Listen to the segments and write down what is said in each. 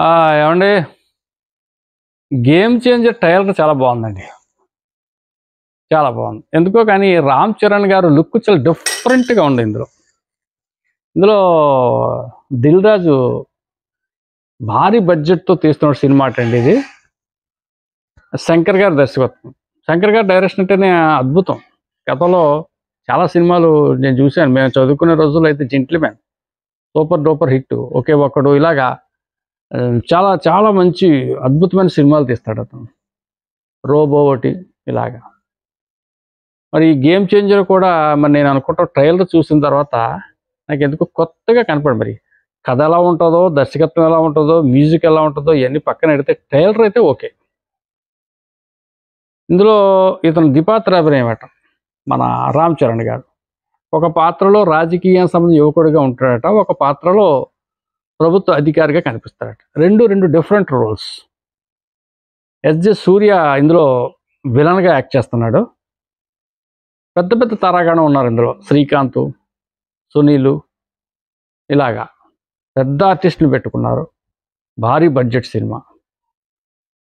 ఏమండి, game changer trailer చాలా బాగుందండి. చాలా బాగుంది. ఎందుకో కానీ రామ్ చరణ్ గారు లుక్ చాలా డిఫరెంట్గా ఉంది ఇందులో. ఇందులో దిల్ రాజు భారీ బడ్జెట్తో తీస్తున్న సినిమా అండి ఇది. శంకర్ గారి దర్శకత్వం, శంకర్ గారి డైరెక్షన్ అంటేనే అద్భుతం. గతంలో చాలా సినిమాలు నేను చూశాను. మేము చదువుకునే రోజుల్లో అయితే జెంటిల్‌మ్యాన్ సూపర్ డూపర్ హిట్, ఒకే ఒక్కడు, ఇలాగా చాలా చాలా మంచి అద్భుతమైన సినిమాలు తీస్తాడు అతను. రోబో ఒకటి, ఇలాగా. మరి ఈ గేమ్ చేంజర్ కూడా మరి నేను అనుకుంటా ట్రైలర్ చూసిన తర్వాత నాకు ఎందుకో కొత్తగా కనపడి, మరి కథ ఎలా ఉంటుందో, దర్శకత్వం ఎలా ఉంటుందో, మ్యూజిక్ ఎలా ఉంటుందో ఇవన్నీ పక్కన పెడితే ట్రైలర్ అయితే ఓకే. ఇందులో ఇతను ద్విపాత్రాభినయం అట మన రామ్ చరణ్ గారు. ఒక పాత్రలో రాజకీయ సంబంధించిన యువకుడిగా ఉంటాడట, ఒక పాత్రలో ప్రభుత్వ అధికారిగా కనిపిస్తాడట. రెండు డిఫరెంట్ రోల్స్. ఎస్జే సూర్య ఇందులో విలన్గా యాక్ట్ చేస్తున్నాడు. పెద్ద పెద్ద తారాగణం ఉన్నారు ఇందులో. శ్రీకాంత్, సునీలు, ఇలాగా పెద్ద ఆర్టిస్టులు పెట్టుకున్నారు. భారీ బడ్జెట్ సినిమా.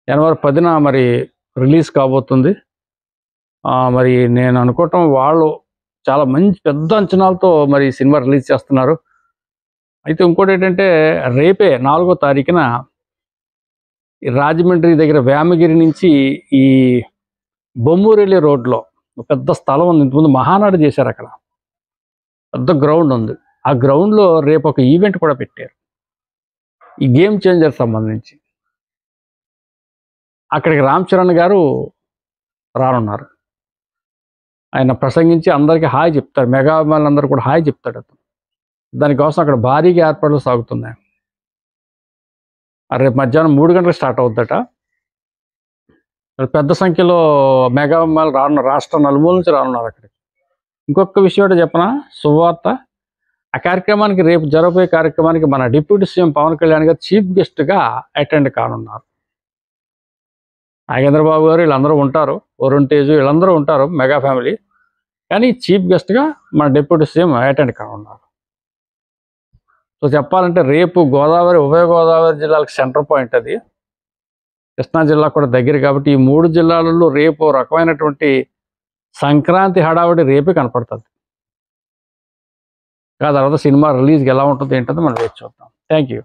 జనవరి 10న మరి రిలీజ్ కాబోతుంది. మరి నేను అనుకోవటం వాళ్ళు చాలా మంచి పెద్ద అంచనాలతో మరి ఈ సినిమా రిలీజ్ చేస్తున్నారు. అయితే ఇంకోటి ఏంటంటే, రేపే 4వ తారీఖున రాజమండ్రి దగ్గర వేమగిరి నుంచి ఈ బొమ్మూరెల్లి రోడ్లో పెద్ద స్థలం ఉంది. ఇంతకుముందు మహానాడు చేశారు. అక్కడ పెద్ద గ్రౌండ్ ఉంది. ఆ గ్రౌండ్లో రేపు ఒక ఈవెంట్ కూడా పెట్టారు ఈ గేమ్ చేంజర్ సంబంధించి. అక్కడికి రామ్ చరణ్ గారు రానున్నారు. ఆయన ప్రసంగించి అందరికీ హాయ్ చెప్తారు. మెగా అభిమానులందరూ కూడా హాయ్ చెప్తాడు అతను. దానికోసం అక్కడ భారీగా ఏర్పాట్లు సాగుతున్నాయి. రేపు మధ్యాహ్నం 3 గంటలకు స్టార్ట్ అవుద్దట. పెద్ద సంఖ్యలో మెగా అభిమానులు రానున్నారు. రాష్ట్రం నలుమూల నుంచి రానున్నారు అక్కడికి. ఇంకొక విషయం ఏంటో చెప్పనా, శుభవార్త. ఆ కార్యక్రమానికి, రేపు జరగబోయే కార్యక్రమానికి మన డిప్యూటీ సీఎం పవన్ కళ్యాణ్ గారు చీఫ్ గెస్ట్గా అటెండ్ కానున్నారు. నాగేంద్రబాబు గారు వీళ్ళందరూ ఉంటారు, వరుణ్ తేజ్ వీళ్ళందరూ ఉంటారు, మెగా ఫ్యామిలీ. కానీ చీఫ్ గెస్ట్గా మన డిప్యూటీ సీఎం అటెండ్ కానున్నారు. సో చెప్పాలంటే రేపు గోదావరి, ఉభయ గోదావరి జిల్లాలకు సెంటర్ పాయింట్ అది. కృష్ణా జిల్లా కూడా దగ్గర కాబట్టి ఈ 3 జిల్లాలలో రేపు రకమైనటువంటి సంక్రాంతి హడావుడి రేపే కనపడుతుంది. ఆ తర్వాత సినిమా రిలీజ్కి ఎలా ఉంటుందో ఏంటో మనం వేచి చూద్దాం. Thank you.